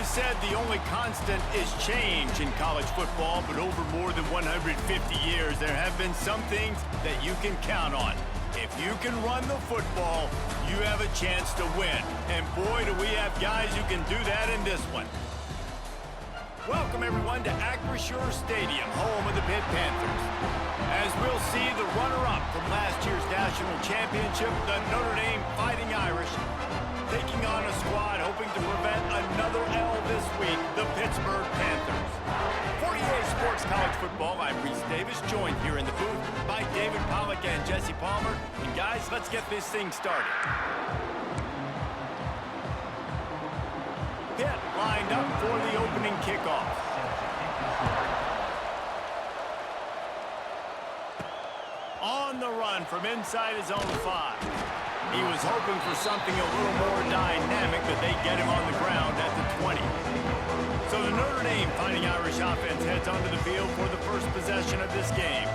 always said the only constant is change in college football, but over more than 150 years, there have been some things that you can count on. If you can run the football, you have a chance to win. And boy, do we have guys who can do that in this one. Welcome, everyone, to Acrisure Stadium, home of the Pitt Panthers. As we'll see, the runner-up from last year's national championship, the Notre Dame Fighting Irish, taking on a squad hoping to prevent another L this week, the Pittsburgh Panthers. For EA Sports College Football, I'm Reese Davis, joined here in the booth by David Pollack and Jesse Palmer. And guys, let's get this thing started. Pitt lined up for the opening kickoff. On the run from inside his own 5. He was hoping for something a little more dynamic, but they get him on the ground at the 20. So the Notre Dame Fighting Irish offense heads onto the field for the first possession of this game.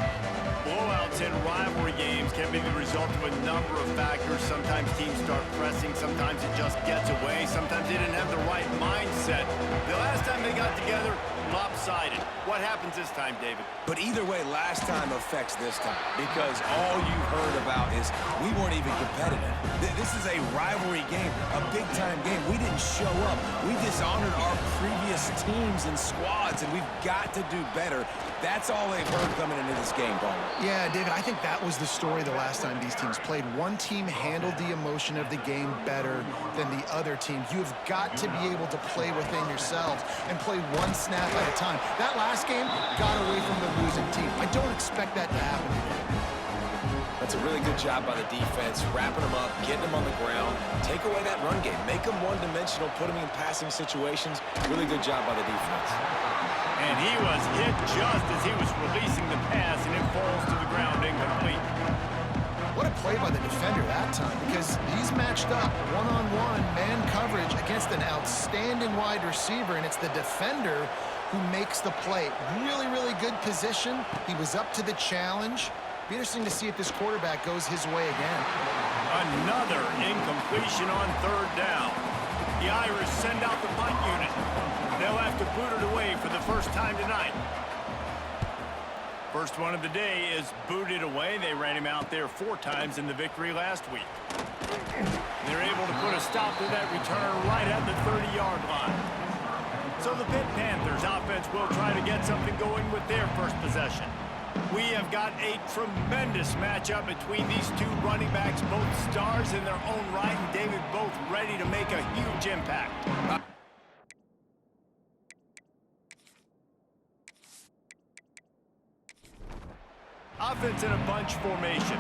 Blowouts in rivalry games can be the result of a number of factors. Sometimes teams start pressing, sometimes it just gets away, sometimes they didn't have the right mindset. The last time they got together, lopsided. What happens this time, David? But either way, last time affects this time, because all you heard about is we weren't even competitive. This is a rivalry game, a big-time game. We didn't show up. We dishonored our previous teams and squads, and we've got to do better. That's all they've heard coming into this game, Palmer. Yeah, David, I think that was the story the last time these teams played. One team handled the emotion of the game better than the other team. You've got to be able to play within yourselves and play one snap at a time. That last game got away from the losing team. I don't expect that to happen again. That's a really good job by the defense, wrapping them up, getting them on the ground, take away that run game, make them one-dimensional, put them in passing situations. Really good job by the defense. And he was hit just as he was releasing the pass, and it falls to the ground incomplete. What a play by the defender that time, because he's matched up one-on-one man coverage against an outstanding wide receiver, and it's the defender who makes the play. Really, really good position. He was up to the challenge. Be interesting to see if this quarterback goes his way again. Another incompletion on third down. The Irish send out the punt unit. They'll have to boot it away for the first time tonight. First one of the day is booted away. They ran him out there 4 times in the victory last week. They're able to put a stop to that return right at the 30-yard line. So the Pitt Panthers offense will try to get something going with their first possession. We have got a tremendous matchup between these two running backs, both stars in their own right, and David, both ready to make a huge impact. Offense in a bunch formation.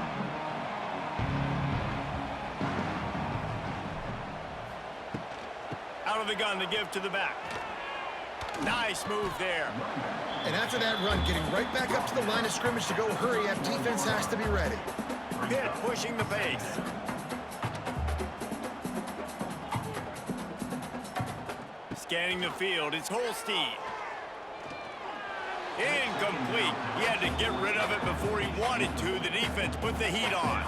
Out of the gun to give to the back. Nice move there. And after that run, getting right back up to the line of scrimmage to go hurry up, defense has to be ready. Pitt pushing the pace. Scanning the field, it's Holstein. Incomplete. He had to get rid of it before he wanted to. The defense put the heat on.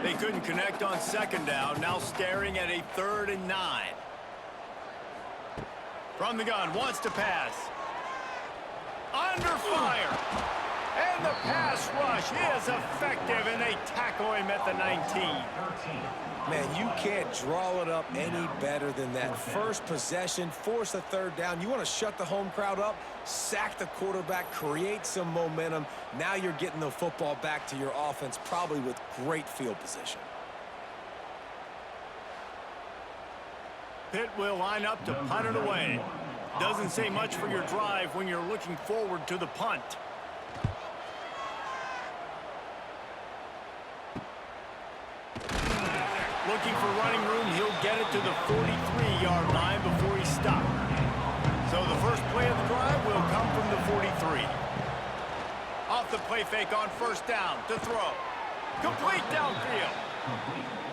They couldn't connect on second down, now staring at a 3rd and 9. From the gun, wants to pass. Under fire. And the pass rush is effective, and they tackle him at the 19. Man, you can't draw it up any better than that. First possession, force a 3rd down. You want to shut the home crowd up, sack the quarterback, create some momentum. Now you're getting the football back to your offense, probably with great field position. Pitt will line up to punt it away. Doesn't say much for your drive when you're looking forward to the punt. Looking for running room, he'll get it to the 43-yard line before he stopped. So the first play of the drive will come from the 43. Off the play fake on first down to throw. Complete downfield.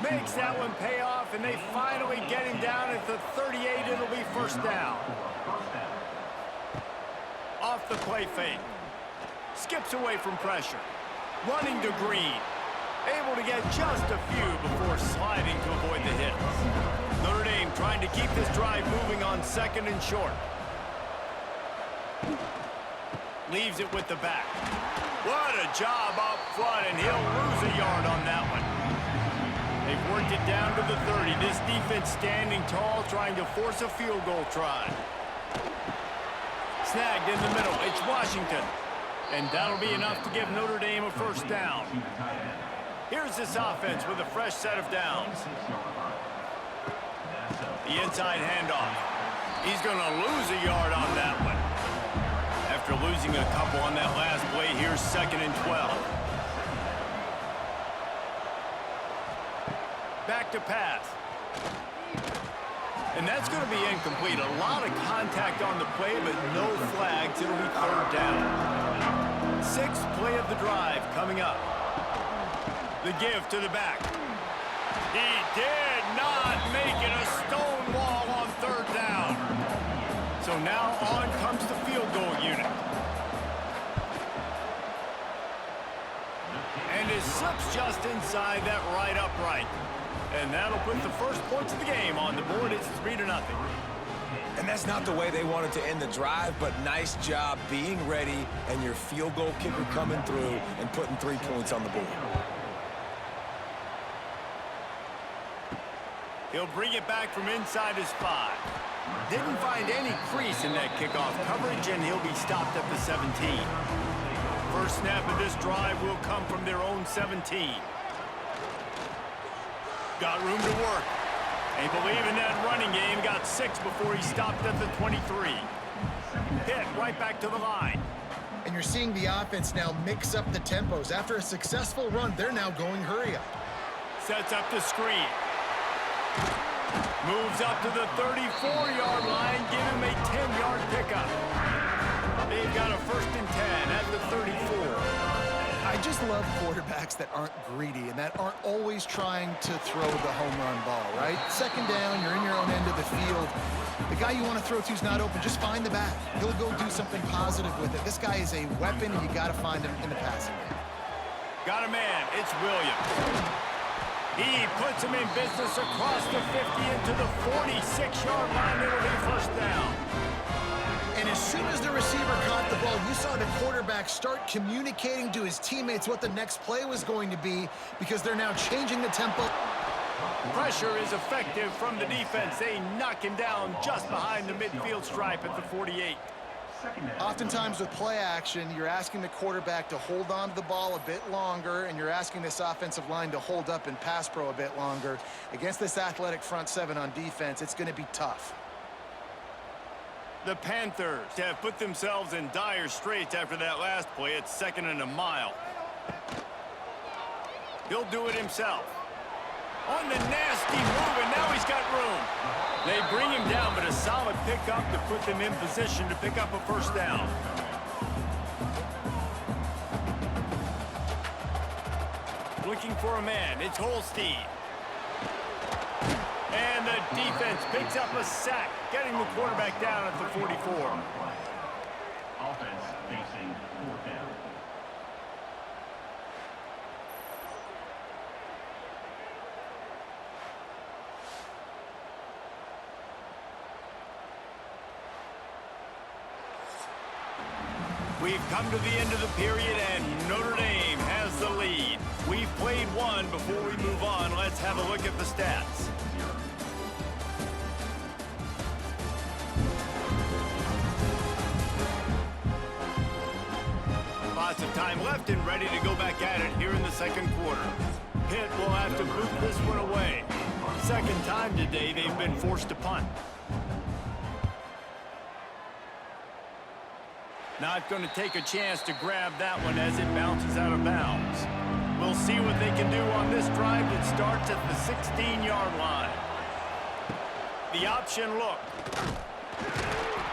Makes that one pay off, and they finally get him down at the 38. It'll be first down. Off the play fake. Skips away from pressure. Running to Green. Able to get just a few before sliding to avoid the hits. Notre Dame trying to keep this drive moving on 2nd and short. Leaves it with the back. What a job up front, and he'll lose a yard on that one. They've worked it down to the 30. This defense standing tall, trying to force a field goal try. Snagged in the middle. It's Washington. And that'll be enough to give Notre Dame a first down. Here's this offense with a fresh set of downs. The inside handoff. He's going to lose a yard on that one. After losing a couple on that last play, here's 2nd and 12. Back to pass. And that's going to be incomplete. A lot of contact on the play, but no flags. It'll be 3rd down. 6th play of the drive coming up. The give to the back. He did not make it a stone wall on 3rd down. So now on comes the field goal unit. And it slips just inside that right upright. And that'll put the first points of the game on the board. It's 3-0. And that's not the way they wanted to end the drive, but nice job being ready and your field goal kicker coming through and putting 3 points on the board. He'll bring it back from inside his 5. Didn't find any crease in that kickoff coverage, and he'll be stopped at the 17. First snap of this drive will come from their own 17. Got room to work. They believe in that running game. Got 6 before he stopped at the 23. Hit right back to the line. And you're seeing the offense now mix up the tempos. After a successful run, they're now going hurry up. Sets up the screen. Moves up to the 34-yard line. Give him a 10-yard pickup. They've got a 1st and 10 at the 34. I just love quarterbacks that aren't greedy and that aren't always trying to throw the home run ball, right? 2nd down, you're in your own end of the field. The guy you want to throw to is not open. Just find the back. He'll go do something positive with it. This guy is a weapon, and you got to find him in the passing game. Got a man. It's Williams. He puts him in business across the 50 into the 46-yard line. It'll be 1st down. And as soon as the receiver caught the ball, you saw the quarterback start communicating to his teammates what the next play was going to be, because they're now changing the tempo. Pressure is effective from the defense. They knock him down just behind the midfield stripe at the 48. Oftentimes with play action, you're asking the quarterback to hold on to the ball a bit longer, and you're asking this offensive line to hold up in pass pro a bit longer. Against this athletic front 7 on defense, it's going to be tough. The Panthers have put themselves in dire straits after that last play. It's 2nd and a mile. He'll do it himself. On the nasty move, and now he's got room. They bring him down, but a solid pickup to put them in position to pick up a 1st down. Looking for a man. It's Holstein. And the defense picks up a sack, getting the quarterback down at the 44. Offense facing 4th down. We've come to the end of the period, and Notre Dame has the lead. We've played one. Before we move on, let's have a look at the stats. Lots of time left and ready to go back at it here in the 2nd quarter. Pitt will have to boot this one away. 2nd time today they've been forced to punt. Not going to take a chance to grab that one as it bounces out of bounds. We'll see what they can do on this drive that starts at the 16-yard line. The option look.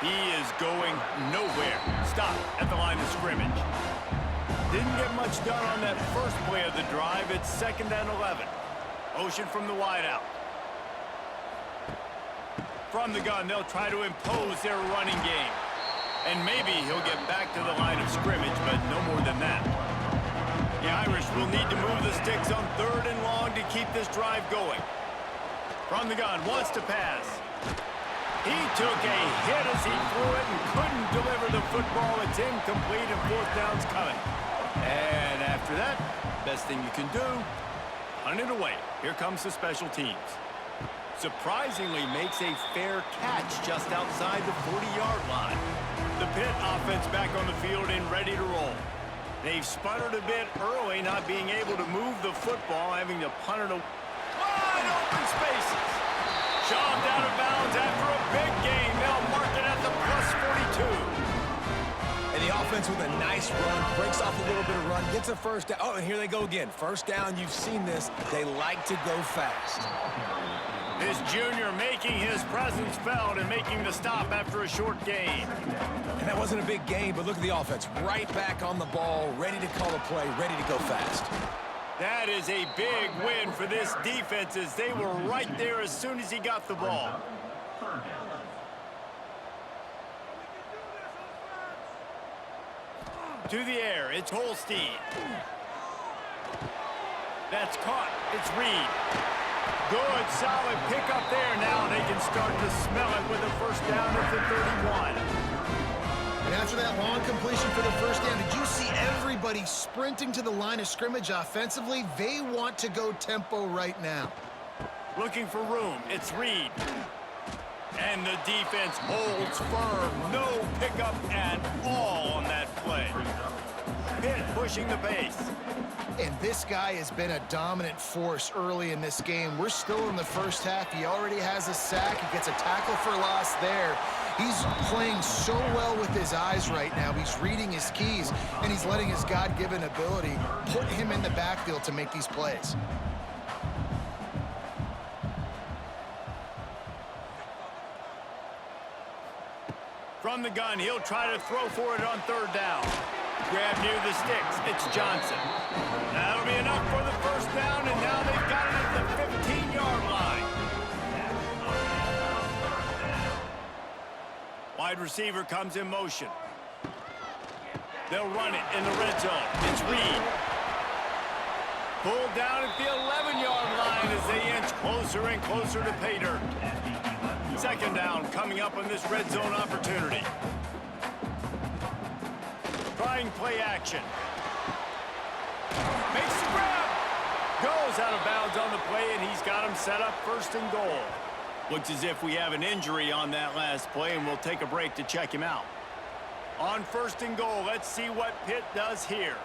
He is going nowhere. Stop at the line of scrimmage. Didn't get much done on that first play of the drive. It's 2nd and 11. Motion from the wideout. From the gun, they'll try to impose their running game. And maybe he'll get back to the line of scrimmage, but no more than that. The Irish will need to move the sticks on 3rd and long to keep this drive going. From the gun, wants to pass. He took a hit as he threw it and couldn't deliver the football. It's incomplete and fourth down's coming. And after that, best thing you can do, punt it away. Here comes the special teams. Surprisingly makes a fair catch just outside the 40-yard line. The Pitt offense back on the field and ready to roll. They've sputtered a bit early, not being able to move the football, having to punt it away. Wide open spaces. Shoved out of bounds after a big gain. They'll mark it at the +42. And the offense with a nice run, breaks off a little bit of run, gets a first down. Oh, and here they go again. First down, you've seen this. They like to go fast. This junior making his presence felt and making the stop after a short gain. And that wasn't a big gain, but look at the offense. Right back on the ball, ready to call a play, ready to go fast. That is a big win for this defense as they were right there as soon as he got the ball. To the air, it's Holstein. That's caught. It's Reed. Good, solid pickup there. Now they can start to smell it with a first down at the 31. And after that long completion for the first down, did you see everybody sprinting to the line of scrimmage offensively? They want to go tempo right now. Looking for room. It's Reed. And the defense holds firm. No pickup at all on that play. Pitt pushing the pace. And this guy has been a dominant force early in this game. We're still in the first half. He already has a sack. He gets a tackle for loss there. He's playing so well with his eyes right now. He's reading his keys, and he's letting his God-given ability put him in the backfield to make these plays. From the gun, he'll try to throw for it on third down. Grab near the sticks. It's Johnson. That'll be enough for the first down, and now they've got it at the 15-yard line. Wide receiver comes in motion. They'll run it in the red zone. It's Reed. Pulled down at the 11-yard line as they inch closer and closer to pay dirt. Second down coming up on this red zone opportunity. Trying play action. Makes the grab. Goes out of bounds on the play, and he's got him set up first and goal. Looks as if we have an injury on that last play, and we'll take a break to check him out. On first and goal, let's see what Pitt does here.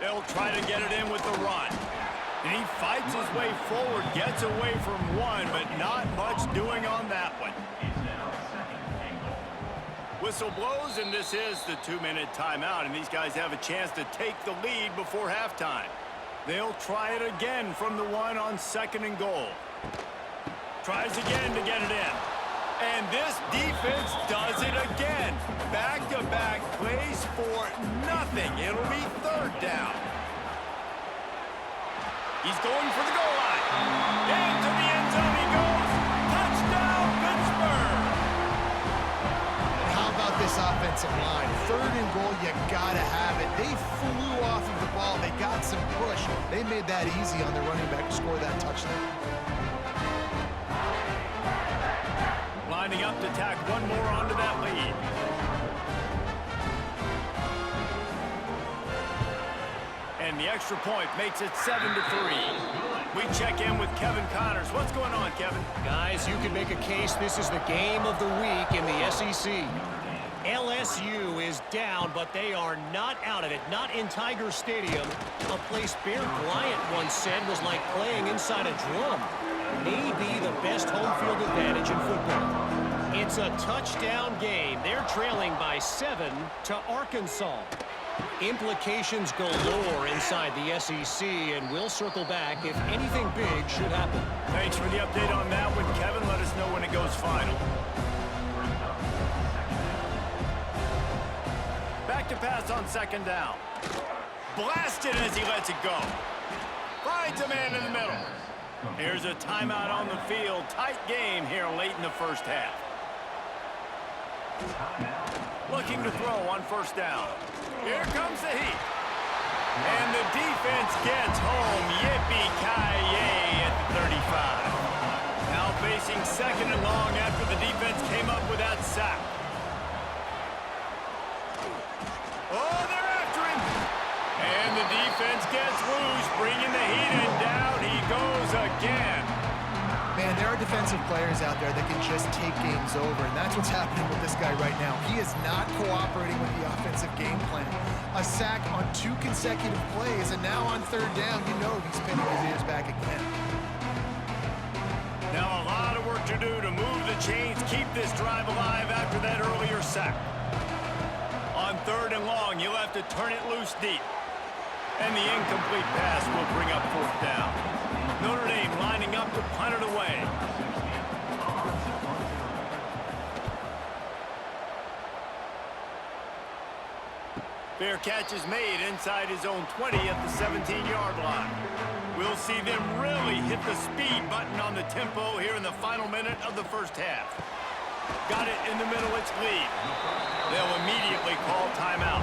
They'll try to get it in with the run. And he fights his way forward, gets away from one, but not much doing on that one. Whistle blows, and this is the 2-minute timeout, and these guys have a chance to take the lead before halftime. They'll try it again from the one on second and goal. Tries again to get it in. And this defense does it again. Back-to-back plays for nothing. It'll be third down. He's going for the goal line. Into the end zone he goes. Touchdown, Pittsburgh! And how about this offensive line? Third and goal, you gotta have it. They flew off of the ball. They got some push. They made that easy on their running back to score that touchdown. Lining up to tack one more onto that lead. And the extra point makes it 7-3. We check in with Kevin Connors. What's going on, Kevin? Guys, you can make a case this is the game of the week in the SEC. LSU is down, but they are not out of it. Not in Tiger Stadium, a place Bear Bryant once said was like playing inside a drum. Maybe the best home field advantage in football. It's a touchdown game. They're trailing by 7 to Arkansas. Implications galore inside the SEC, and we'll circle back if anything big should happen. Thanks for the update on that one, Kevin. Let us know when it goes final. Back to pass on second down. Blasted as he lets it go. Finds a man in the middle. Here's a timeout on the field. Tight game here late in the first half. Looking to throw on first down. Here comes the heat. And the defense gets home. Yippee-ki-yay at the 35. Now facing second and long after the defense came up with that sack. Oh, they're after him. And the defense gets loose, bringing the heat, and down he goes again. Man, there are defensive players out there that can just take games over, and that's what's happening with this guy right now. He is not cooperating with the offensive game plan. A sack on 2 consecutive plays, and now on third down, you know he's pinning his ears back again. Now a lot of work to do to move the chains, keep this drive alive after that earlier sack. On third and long, you'll have to turn it loose deep. And the incomplete pass will bring up fourth down. Notre Dame lining up to punt it away. Fair catch is made inside his own 20 at the 17-yard line. We'll see them really hit the speed button on the tempo here in the final minute of the first half. Got it in the middle, it's lead. They'll immediately call timeout.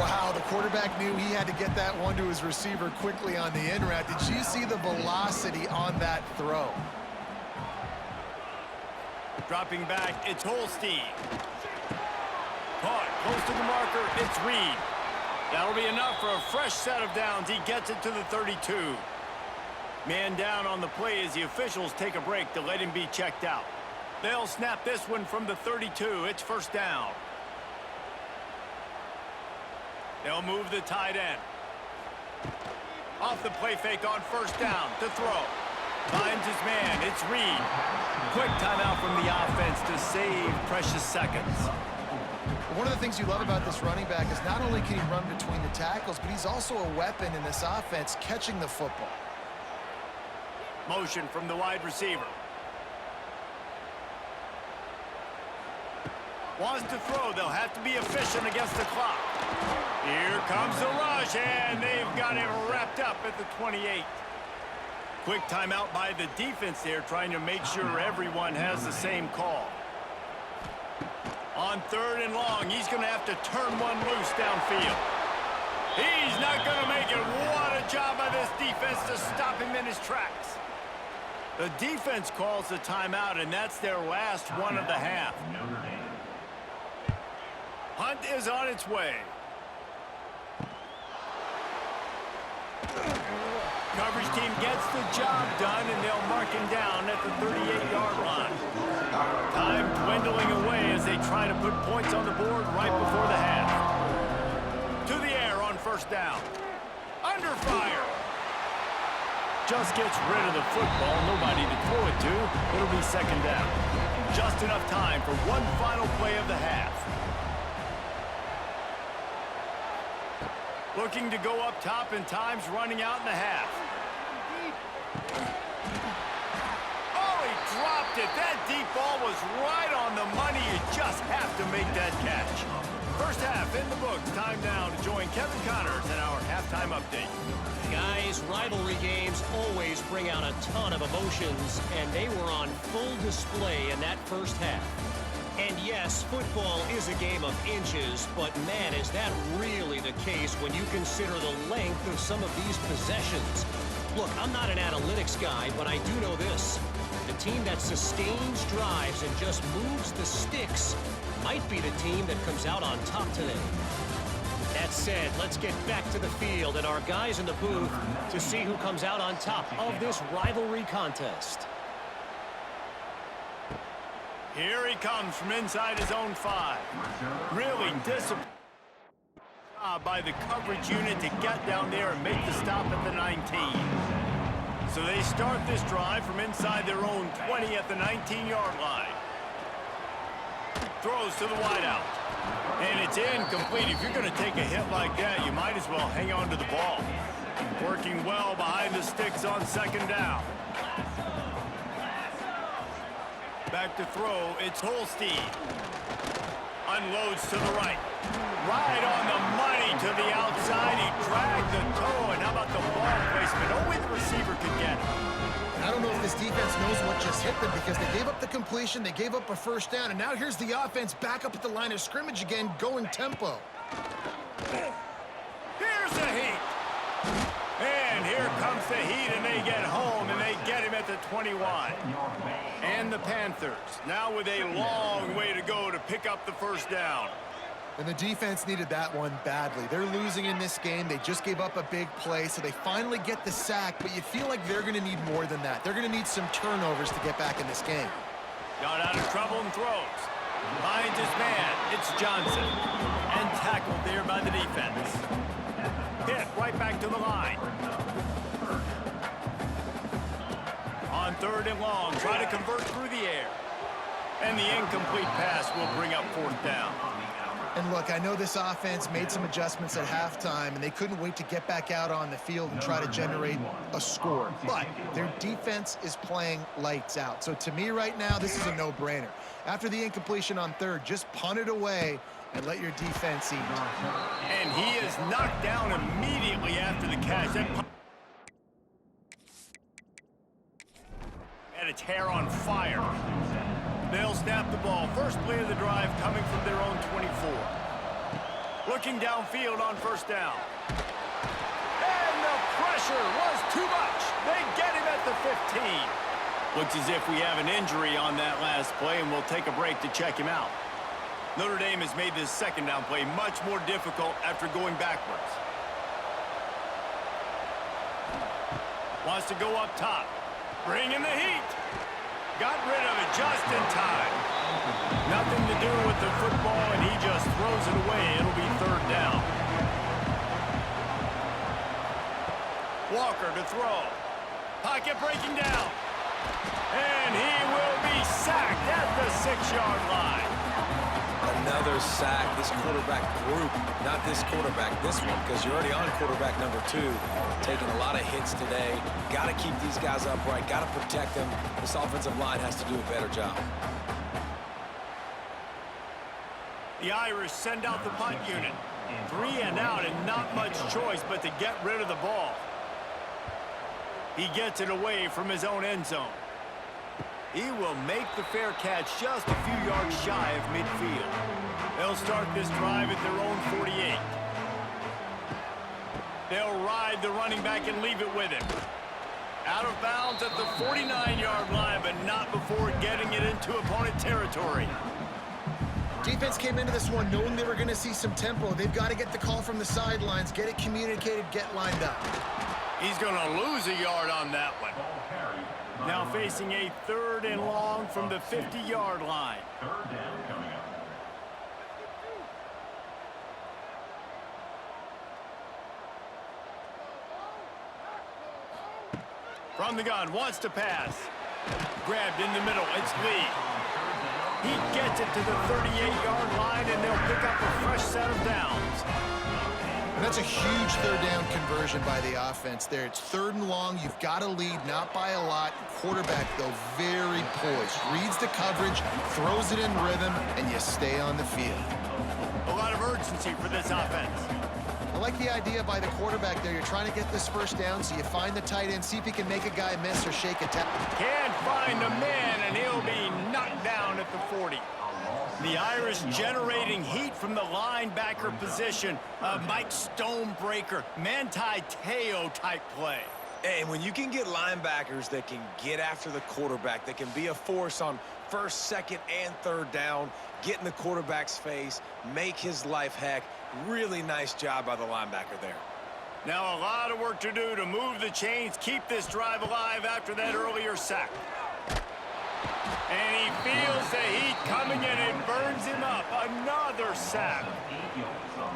Wow, the quarterback knew he had to get that one to his receiver quickly on the in route. Did you see the velocity on that throw? Dropping back, it's Holstein. Caught close to the marker, it's Reed. That'll be enough for a fresh set of downs. He gets it to the 32. Man down on the play as the officials take a break to let him be checked out. They'll snap this one from the 32. It's first down. They'll move the tight end. Off the play fake on first down to throw. Finds his man. It's Reed. Quick timeout from the offense to save precious seconds. One of the things you love about this running back is not only can he run between the tackles, but he's also a weapon in this offense catching the football. Motion from the wide receiver. Wants to throw. They'll have to be efficient against the clock. Here comes the rush, and they've got him wrapped up at the 28. Quick timeout by the defense there, trying to make sure everyone has the same call. On third and long, he's going to have to turn one loose downfield. He's not going to make it. What a job by this defense to stop him in his tracks. The defense calls the timeout, and that's their last one of the half. Hunt is on its way. Coverage team gets the job done, and they'll mark him down at the 38-yard line. Time dwindling away as they try to put points on the board right before the half. To the air on first down. Under fire. Just gets rid of the football. Nobody to throw it to. It'll be second down. Just enough time for one final play of the half. Looking to go up top, and time's running out in the half. Oh, he dropped it. That deep ball was right on the money. You just have to make that catch. First half in the books. Time now to join Kevin Connors in our halftime update. Guys, rivalry games always bring out a ton of emotions, and they were on full display in that first half. And yes, football is a game of inches, but man, is that really the case when you consider the length of some of these possessions. Look, I'm not an analytics guy, but I do know this. The team that sustains drives and just moves the sticks might be the team that comes out on top today. That said, let's get back to the field and our guys in the booth to see who comes out on top of this rivalry contest. Here he comes from inside his own 5. Really disciplined by the coverage unit to get down there and make the stop at the 19. So they start this drive from inside their own 20 at the 19-yard line. Throws to the wideout. And it's incomplete. If you're going to take a hit like that, you might as well hang on to the ball. Working well behind the sticks on second down. Back to throw, it's Holstein. Unloads to the right. Right on the money to the outside. He dragged the toe, and how about the ball placement? Only the receiver could get it. I don't know if this defense knows what just hit them because they gave up the completion, they gave up a first down, and now here's the offense back up at the line of scrimmage again, going tempo. Here's the heat. feels the heat, and they get home, and they get him at the 21. And the Panthers now with a long way to go to pick up the first down. And the defense needed that one badly. They're losing in this game. They just gave up a big play, so they finally get the sack, but you feel like they're going to need more than that. They're going to need some turnovers to get back in this game. Got out of trouble and throws. Finds his man. It's Johnson. And tackled there by the defense. Hit right back to the line. On 3rd and long, try to convert through the air. And the incomplete pass will bring up 4th down. And look, I know this offense made some adjustments at halftime, and they couldn't wait to get back out on the field and try to generate a score. But their defense is playing lights out. So to me right now, this is a no-brainer. After the incompletion on 3rd, just punt it away and let your defense eat. And he is knocked down immediately after the catch. That and its hair on fire. They'll snap the ball. First play of the drive coming from their own 24. Looking downfield on 1st down. And the pressure was too much. They get him at the 15. Looks as if we have an injury on that last play, and we'll take a break to check him out. Notre Dame has made this 2nd down play much more difficult after going backwards. Wants to go up top. Bring in the heat. Got rid of it just in time. Nothing to do with the football, and he just throws it away. It'll be 3rd down. Walker to throw. Pocket breaking down. And he will be sacked at the 6-yard line. Another sack. This quarterback group, not this quarterback, this one, because you're already on quarterback number 2. Taking a lot of hits today. Got to keep these guys upright. Got to protect them. This offensive line has to do a better job. The Irish send out the punt unit. 3 and out, and not much choice but to get rid of the ball. He gets it away from his own end zone. He will make the fair catch just a few yards shy of midfield. They'll start this drive at their own 48. They'll ride the running back and leave it with him. Out of bounds at the 49-yard line, but not before getting it into opponent territory. Defense came into this one knowing they were going to see some tempo. They've got to get the call from the sidelines, get it communicated, get lined up. He's going to lose a yard on that one. Now facing a 3rd and long from the 50-yard line. 3rd down coming up. From the gun, wants to pass. Grabbed in the middle, it's Lee. He gets it to the 38-yard line, and they'll pick up a fresh set of downs. And that's a huge 3rd down conversion by the offense there. It's 3rd and long. You've got to lead, not by a lot. Quarterback, though, very poised. Reads the coverage, throws it in rhythm, and you stay on the field. A lot of urgency for this offense. I like the idea by the quarterback there. You're trying to get this 1st down, so you find the tight end, see if he can make a guy miss or shake a tackle. Can't find the man, and he'll be knocked down at the 40. The Irish generating heat from the linebacker position. Mike Stonebreaker, Manti Te'o type play. And when you can get linebackers that can get after the quarterback, that can be a force on 1st, 2nd, and 3rd down, get in the quarterback's face, make his life heck, really nice job by the linebacker there. Now a lot of work to do to move the chains, keep this drive alive after that earlier sack. And he feels the heat coming in and burns him up. Another sack.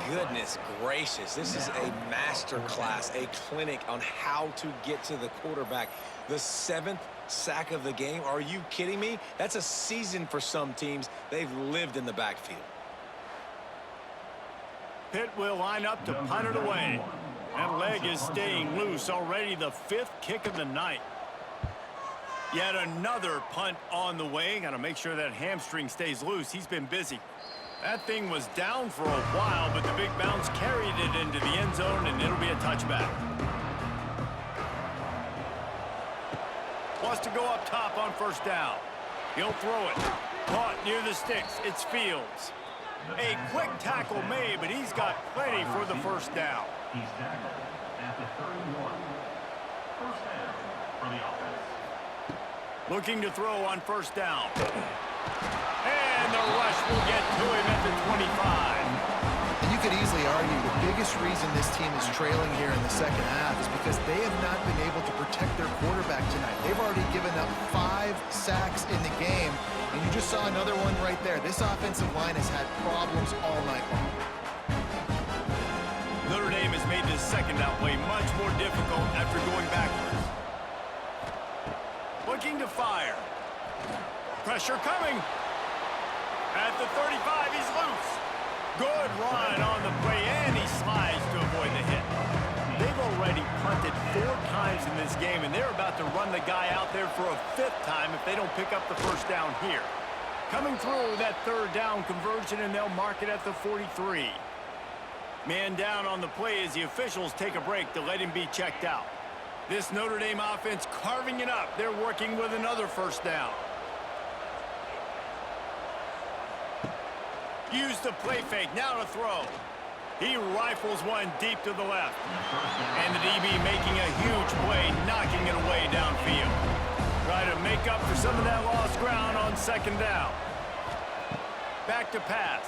Goodness gracious, this is a master class, a clinic on how to get to the quarterback. The 7th sack of the game, are you kidding me? That's a season for some teams. They've lived in the backfield. Pitt will line up to punt it away. That leg is staying loose, already the 5th kick of the night. Yet another punt on the way. Got to make sure that hamstring stays loose. He's been busy. That thing was down for a while, but the big bounce carried it into the end zone, and it'll be a touchback. Wants to go up top on 1st down. He'll throw it. Caught near the sticks. It's Fields. A quick tackle made, but he's got plenty for the 1st down. He's tackled at the 31. First down for the offense. Looking to throw on first down. And the rush will get to him at the 25. And you could easily argue the biggest reason this team is trailing here in the second half is because they have not been able to protect their quarterback tonight. They've already given up 5 sacks in the game, and you just saw another one right there. This offensive line has had problems all night long. Notre Dame has made this second down play much more difficult after going backwards. Looking to fire. Pressure coming. At the 35, he's loose. Good run on the play, and he slides to avoid the hit. They've already punted 4 times in this game, and they're about to run the guy out there for a 5th time if they don't pick up the first down here. Coming through that third down conversion, and they'll mark it at the 43. Man down on the play as the officials take a break to let him be checked out. This Notre Dame offense carving it up. They're working with another first down. Use the play fake, now to throw. He rifles one deep to the left. And the DB making a huge play, knocking it away downfield. Try to make up for some of that lost ground on second down. Back to pass.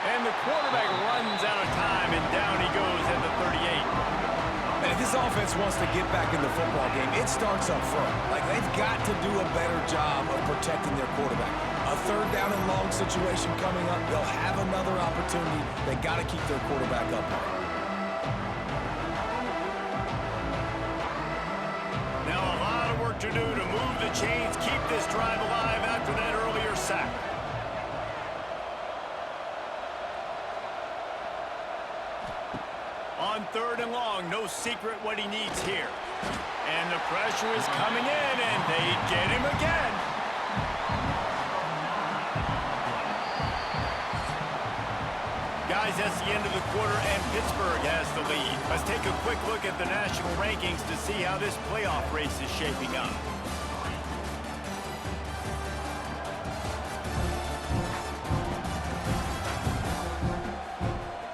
And the quarterback runs out of time, and down he goes at the 38. And if this offense wants to get back in the football game, it starts up front. Like, they've got to do a better job of protecting their quarterback. A third down and long situation coming up. They'll have another opportunity. They got to keep their quarterback upright. Now a lot of work to do to move the chains, keep this drive alive after that earlier sack. On third and long, no secret what he needs here. And the pressure is coming in, and they get him again. Guys, that's the end of the quarter, and Pittsburgh has the lead. Let's take a quick look at the national rankings to see how this playoff race is shaping up.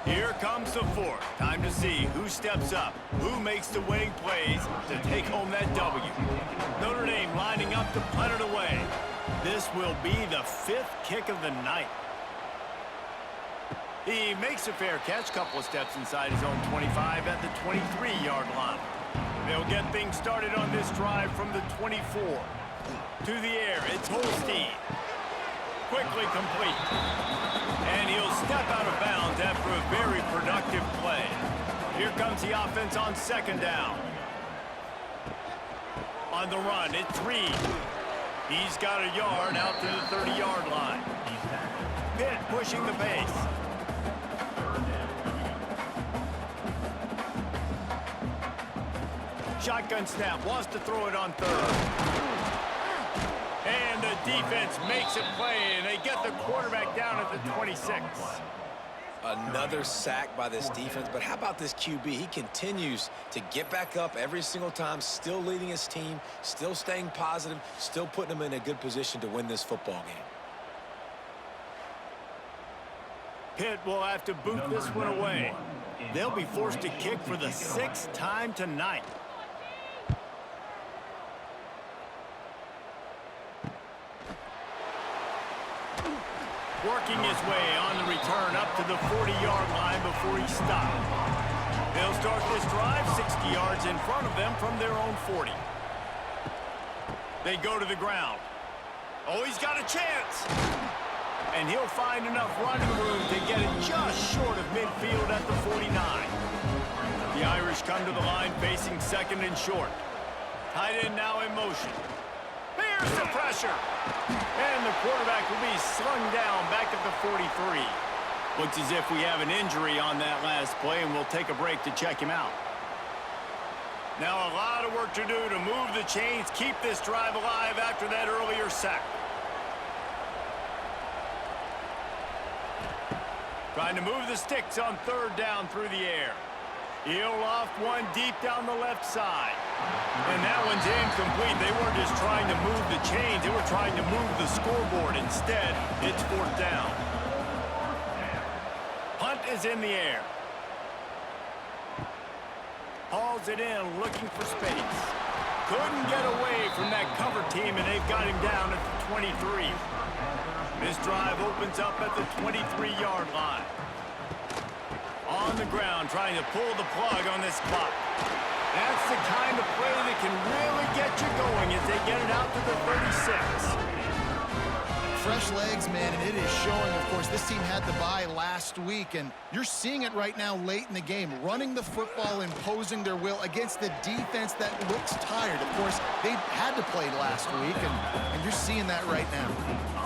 Here comes the fourth. Time to see who steps up, who makes the winning plays to take home that W. Notre Dame lining up to punt it away. This will be the 5th kick of the night. He makes a fair catch, couple of steps inside his own 25 at the 23-yard line. They'll get things started on this drive from the 24. To the air, it's Holstein. Quickly complete. And he'll step out of bounds after a very productive play. Here comes the offense on second down. On the run, it's Reed. He's got a yard out to the 30-yard line. Pitt pushing the pace. Shotgun snap, wants to throw it on third. And the defense makes a play, and they get the quarterback down at the 26. Another sack by this defense, but how about this QB? He continues to get back up every single time, still leading his team, still staying positive, still putting them in a good position to win this football game. Pitt will have to boot this one away. They'll be forced to kick for the 6th time tonight. Working his way on the return up to the 40-yard line before he stopped. They'll start this drive 60 yards in front of them from their own 40. They go to the ground. Oh, he's got a chance. And he'll find enough running room to get it just short of midfield at the 49. The Irish come to the line facing second and short. Tight end now in motion. Here's the pressure. And the quarterback will be slung down back at the 43. Looks as if we have an injury on that last play, and we'll take a break to check him out. Now a lot of work to do to move the chains, keep this drive alive after that earlier sack. Trying to move the sticks on third down through the air. He'll loft one deep down the left side. And that one's incomplete. They weren't just trying to move the chains. They were trying to move the scoreboard. Instead, it's fourth down. Punt is in the air. Hauls it in, looking for space. Couldn't get away from that cover team, and they've got him down at the 23. This drive opens up at the 23-yard line. On the ground, trying to pull the plug on this clock. That's the kind of play that can really get you going as they get it out to the 36. Fresh legs, man, and it is showing. Of course, this team had the bye last week, and you're seeing it right now late in the game, running the football, imposing their will against the defense that looks tired. Of course, they had to play last week, and you're seeing that right now.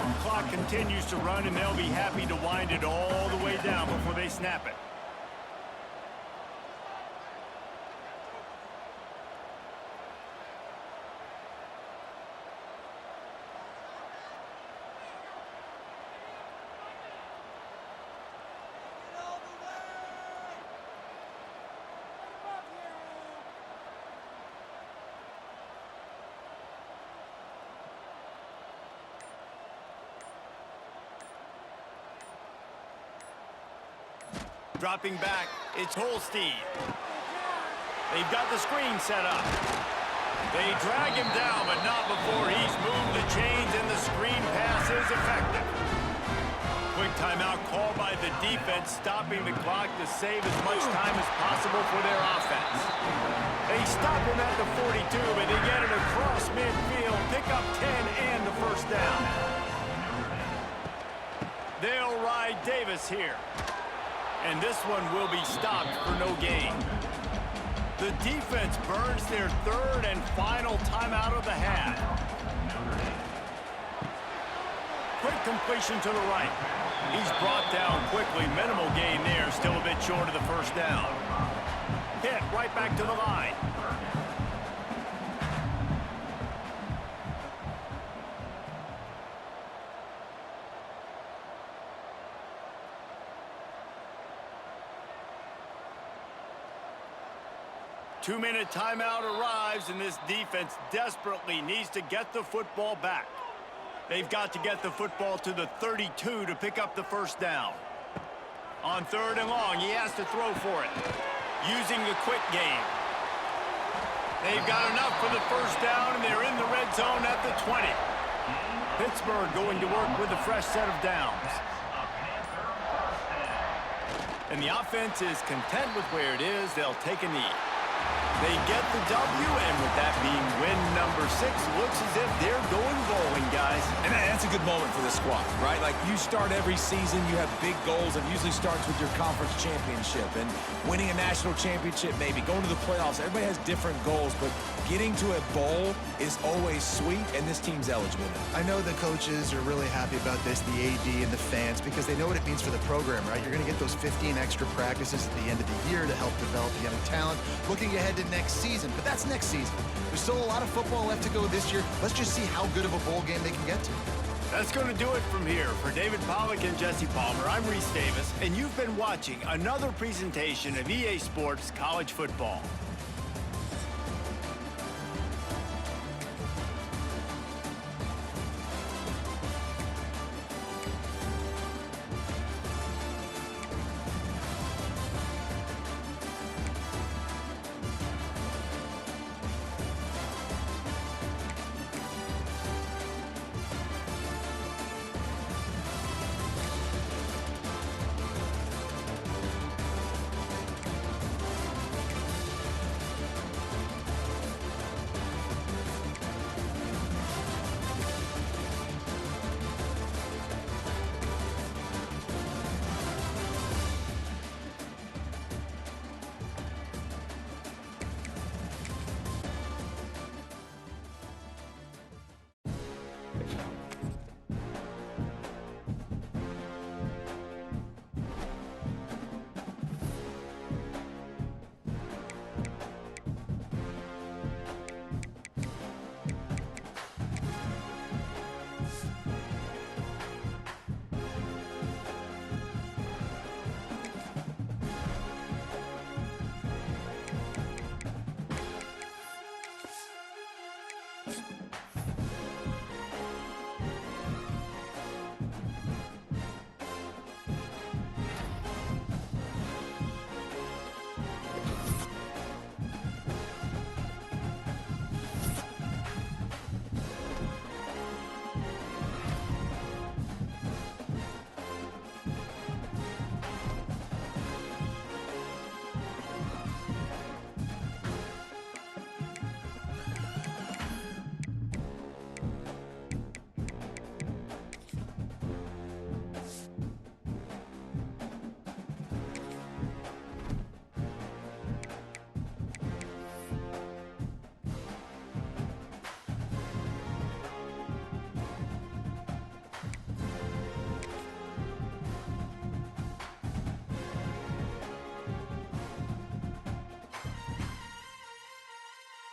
The clock continues to run, and they'll be happy to wind it all the way down before they snap it. Dropping back, it's Holstein. They've got the screen set up. They drag him down, but not before he's moved the chains, and the screen pass is effective. Quick timeout called by the defense, stopping the clock to save as much time as possible for their offense. They stop him at the 42, but they get it across midfield, pick up 10 and the first down. They'll ride Davis here. And this one will be stopped for no gain. The defense burns their third and final timeout of the half. Quick completion to the right. He's brought down quickly. Minimal gain there. Still a bit short of the first down. Hit right back to the line. Two-minute timeout arrives, and this defense desperately needs to get the football back. They've got to get the football to the 32 to pick up the first down. On third and long, he has to throw for it, using the quick game. They've got enough for the first down, and they're in the red zone at the 20. Pittsburgh going to work with a fresh set of downs. And the offense is content with where it is. They'll take a knee. They get the W, and with that being win number 6, looks as if they're going bowling, guys. And that's a good moment for the squad, right? Like, you start every season, you have big goals, and usually starts with your conference championship. And winning a national championship, maybe going to the playoffs. Everybody has different goals, but getting to a bowl is always sweet, and this team's eligible now. I know the coaches are really happy about this, the AD and the fans, because they know what it means for the program, right? You're going to get those 15 extra practices at the end of the year to help develop young talent. Looking ahead to next season, but that's next season. There's still a lot of football left to go this year. Let's just see how good of a bowl game they can get to. That's going to do it from here. For David Pollack and Jesse Palmer, I'm Reese Davis, and you've been watching another presentation of EA Sports College Football.